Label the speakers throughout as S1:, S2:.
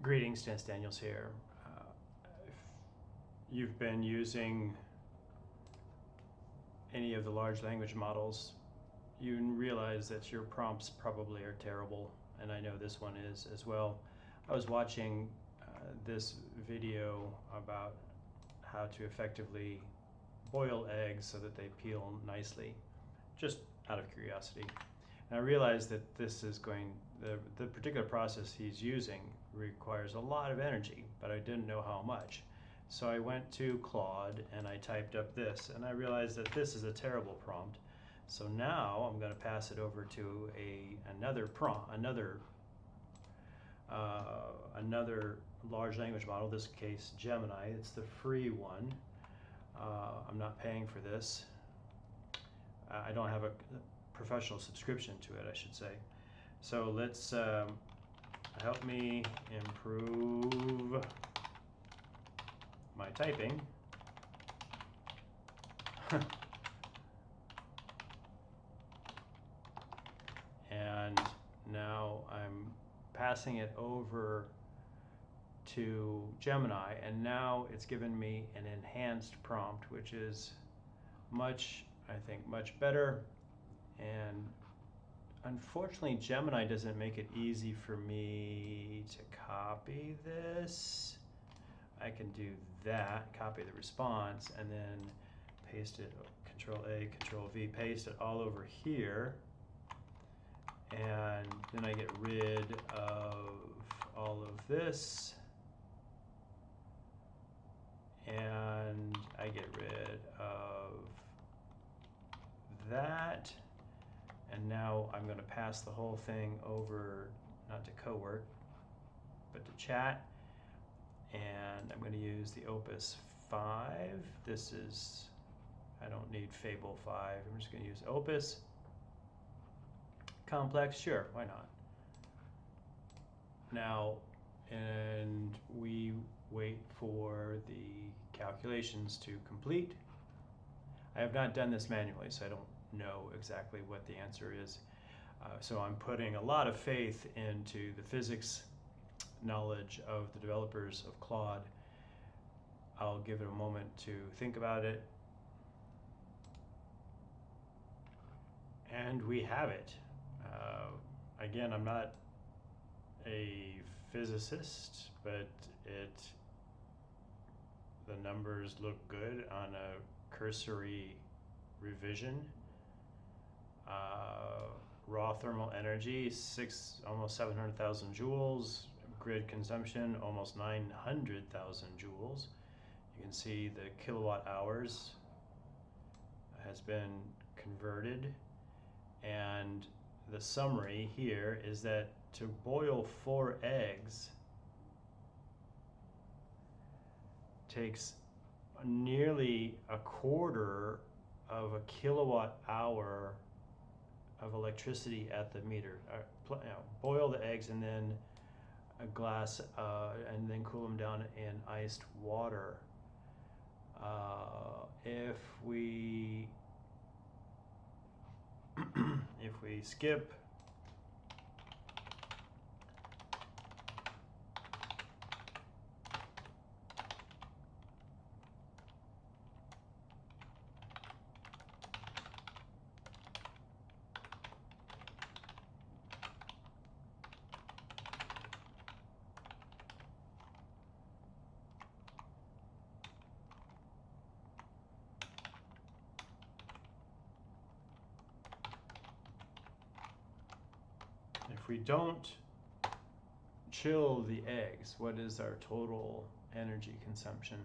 S1: Greetings, Dennis Daniels here. If you've been using any of the large language models, you realize that your prompts probably are terrible, and I know this one is as well. I was watching this video about how to effectively boil eggs so that they peel nicely, just out of curiosity. And I realized that this is the particular process he's using requires a lot of energy, but I didn't know how much. So I went to Claude and I typed up this, and I realized that this is a terrible prompt. So now I'm going to pass it over to another large language model, this case Gemini. It's the free one. I'm not paying for this. I don't have a professional subscription to it, I should say. So let's help me improve my typing. And now I'm passing it over to Gemini, and now it's given me an enhanced prompt, which is I think much better. And unfortunately, Gemini doesn't make it easy for me to copy this. I can do that, copy the response, and then paste it, Control A, Control V, paste it all over here. And then I get rid of all of this. And I get rid of that. And now I'm going to pass the whole thing over, not to cowork, but to chat. And I'm going to use the Opus 5. This is, I don't need Fable 5. I'm just going to use Opus. Complex, sure, why not? Now, and we wait for the calculations to complete. I have not done this manually, so I don't know exactly what the answer is. So I'm putting a lot of faith into the physics knowledge of the developers of Claude. I'll give it a moment to think about it. And we have it. Again, I'm not a physicist, but the numbers look good on a cursory revision. Raw thermal energy, almost 700,000 joules. Grid consumption, almost 900,000 joules. You can see the kilowatt hours has been converted. And the summary here is that to boil 4 eggs takes nearly a quarter of a kilowatt hour of electricity at the meter. Boil the eggs and then a glass, and then cool them down in iced water. If we skip if we don't chill the eggs, what is our total energy consumption?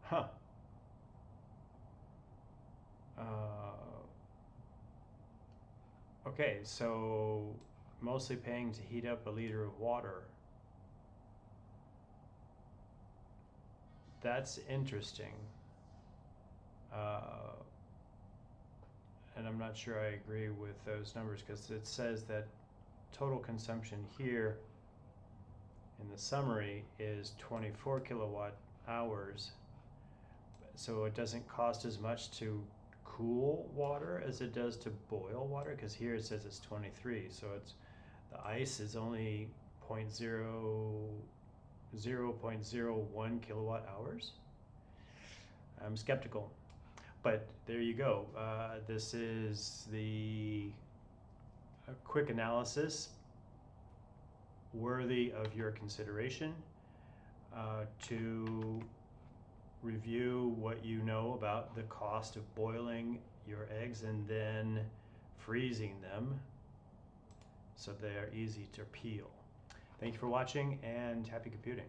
S1: Huh. Okay, so mostly paying to heat up a liter of water. That's interesting. And I'm not sure I agree with those numbers, because it says that total consumption here in the summary is 24 kilowatt hours. So it doesn't cost as much to cool water as it does to boil water, because here it says it's 23. So it's The ice is only 0.01 kilowatt hours. I'm skeptical, but there you go. This is a quick analysis worthy of your consideration to review what you know about the cost of boiling your eggs and then freezing them so they're easy to peel. Thank you for watching and happy computing.